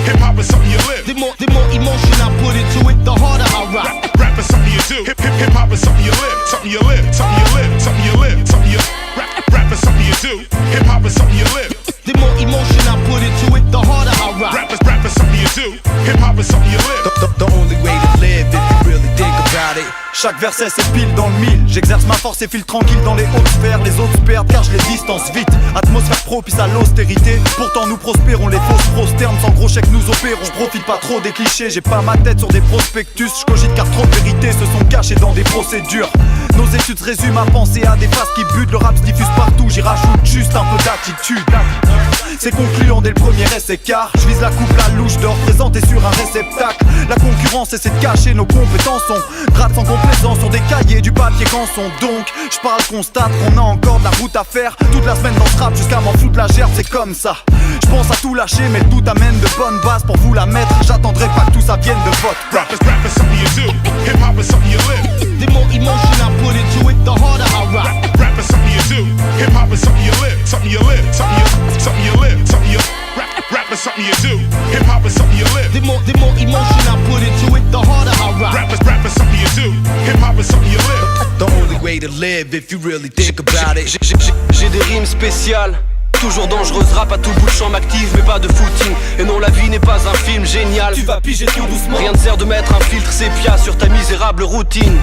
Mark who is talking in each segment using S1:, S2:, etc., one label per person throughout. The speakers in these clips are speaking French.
S1: Hip hop is something you live.
S2: The more emotion I put into it, the harder I rock.
S1: Rap is something you do. Hip hop is something you live. Something you live. Something you live. Something you live. Something you rap is something you do. Hip hop is something you live.
S2: The more emotion I put into it, the harder I rock.
S1: Rap is something you do. Hip hop is something you live.
S3: The only way to live if you really think about it. Chaque verset c'est pile dans le mille. J'exerce ma force et file tranquille dans les hautes sphères. Les autres se perdent car je les distance vite. Atmosphère propice à l'austérité. Pourtant nous prospérons, les fausses prosternes. Sans gros chèques nous opérons. Je profite pas trop des clichés. J'ai pas ma tête sur des prospectus. Je cogite car trop de vérités se sont cachées dans des procédures. Nos études se résument à penser à des phases qui butent. Le rap se diffuse partout, j'y rajoute juste un peu d'attitude. C'est concluant dès le premier essai car je vise la coupe, la louche de représenter sur un réceptacle. La concurrence essaie de cacher nos compétences. On gratte sans complaisance sur des cahiers, du papier qu'en sont. Donc je parle, constate qu'on a encore de la route à faire. Toute la semaine dans ce rap jusqu'à m'en foutre la gerbe, c'est comme ça. Je pense à tout lâcher mais tout amène de bonnes bases pour vous la mettre. J'attendrai pas que tout ça vienne de votre
S1: rap is something you do. Hip hop is something you live.
S2: The more emotion I put into it, the harder I rock.
S1: Rap is something you do. Hip hop is something you live. Something you live. Something you live. Something you rap is something you do. Hip hop is something you live.
S2: The more emotion I put into it, the harder I rock.
S1: Rap is something you do. Hip hop is something you live.
S3: The only way to live if you really think about it.
S4: J'ai des rimes spéciales. Toujours dangereuse, rap à tout bout de champ m'active mais pas de footing. Et non, la vie n'est pas un film génial.
S3: Tu vas piger tout doucement.
S4: Rien ne sert de mettre un filtre sépia sur ta misérable routine.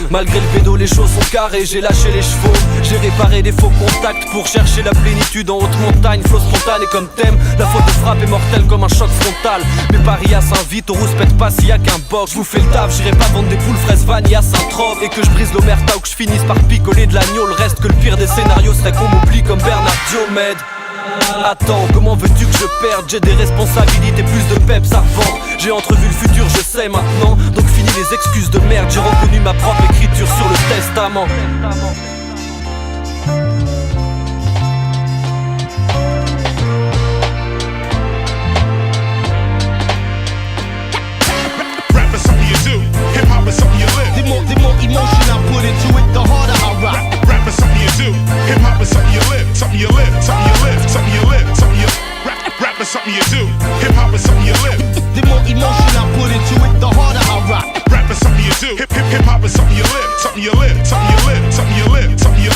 S4: Malgré le pédo, les choses sont carrées. J'ai lâché les chevaux, j'ai réparé des faux contacts pour chercher la plénitude en haute montagne. Flow spontané comme thème, la faute de frappe est mortelle comme un choc frontal. Mes paris à Saint-Vite, on rouspète pas s'il y a qu'un box. Je vous fais le taf, j'irai pas vendre des poules fraises vanille à Saint-Tropez. Et que je brise l'omerta ou que je finisse par picoler de l'agneau. Le reste que le pire des scénarios serait qu'on m'oublie comme Bernard Diomède. Attends, comment veux-tu que je perde? J'ai des responsabilités, plus de peps à revendre. J'ai entrevu le futur, je sais maintenant. Donc fini les excuses de merde. J'ai reconnu ma propre écriture sur le testament.
S1: Rap is something you do. Hip hop is something you live.
S2: The more emotion I put into it, the harder I rock.
S1: Rap is something you do. Hip hop is something you live. Something you live. Something you live. Something you live. Something you rap is something you do. Hip hop is something you live.
S2: The more emotion I put into it, the harder I rock.
S1: Rap is something you do. Hip hop is something you live. Something you live. Something you live. Something you live. Something you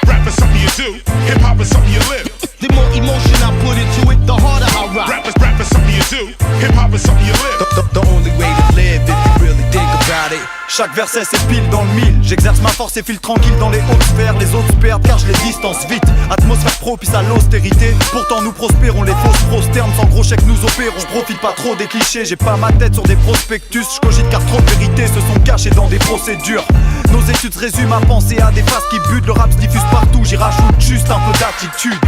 S1: rap is something you do. Hip hop is something you live.
S2: The more emotion I put into it, the harder I rock.
S1: Rap is something you do. Hip hop is something you live.
S3: The only way to live if you really think about it. Chaque verset c'est pile dans le mille. J'exerce ma force et file tranquille dans les hautes sphères. Les autres se perdent car je les distance vite. Atmosphère propice à l'austérité. Pourtant nous prospérons, les fausses prosternes. Sans gros chèques nous opérons. Je profite pas trop des clichés. J'ai pas ma tête sur des prospectus. Je cogite car trop de vérités se sont cachées dans des procédures. Nos études se résument à penser à des phases qui butent. Le rap se diffuse partout, j'y rajoute juste un peu d'attitude.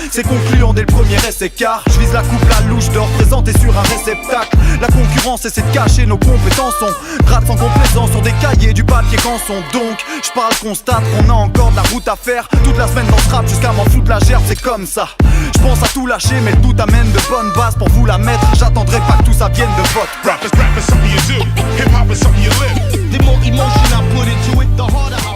S3: C'est concluant dès le premier essai car je vise la coupe, la louche de représenter sur un réceptacle. La concurrence essaie de cacher nos compétences. On gratte sans complaisance sur des cahiers, du papier qu'en sont. Donc je parle, constate qu'on a encore de la route à faire. Toute la semaine dans ce rap jusqu'à m'en foutre la gerbe, c'est comme ça. Je pense à tout lâcher mais tout amène de bonnes bases pour vous la mettre. J'attendrai pas que tout ça vienne de votre
S1: Rap is something you do. Hip hop is something you live.
S2: The more emotion I put into it, the harder I